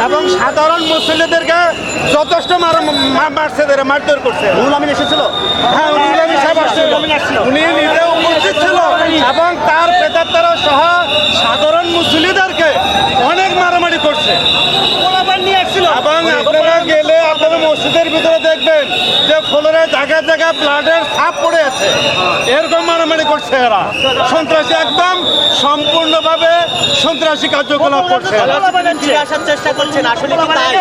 এবং সাধারণ মুসলিমদেরকে যথেষ্ট মারছে, মারধর করছে। আমিন এসেছিল, হ্যাঁ, উনি নিজে উপস্থিত ছিল এবং তার প্রেতাত্মারা সহ সাধারণ মুসলিমদেরকে অনেক মারামারি করছে। এবং আপনারা গেলে আপনারা মসজিদের ভিতরে দেখবেন যে ফ্লোরে জায়গায় জায়গায় ব্লাডের ছাপ পড়ে আছে। এরকম মারামারি করছে এরা, সন্ত্রাসী, একদম সম্পূর্ণভাবে সন্ত্রাসী কার্যকলাপ করছে। ফিরে আসার চেষ্টা করছেন, আসলে কি তাই?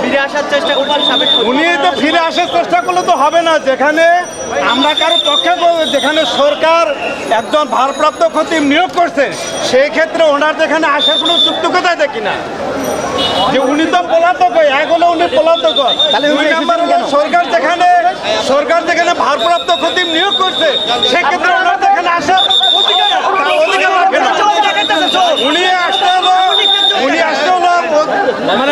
ফিরে আসার চেষ্টা করছেন সাবেক, উনি তো ফিরে আসার চেষ্টা করলে তো হবে না। যেখানে আমরা কারো পক্ষে, যেখানে সরকার একজন ভারপ্রাপ্ত খতিব নিয়োগ করছে, সেই ক্ষেত্রে ওনার যেখানে আসার কোনো যুক্তিকতাই দেখি না। যে উনি তো পলাতক, এক হলে উনি পলাতক। দুই নাম্বার হলো সরকার যেখানে ভারপ্রাপ্ত খতিব নিয়োগ করছে, সেক্ষেত্রে ওনার যেখানে আসার অধিকার রাখে না। উনি আসতে হলো মানে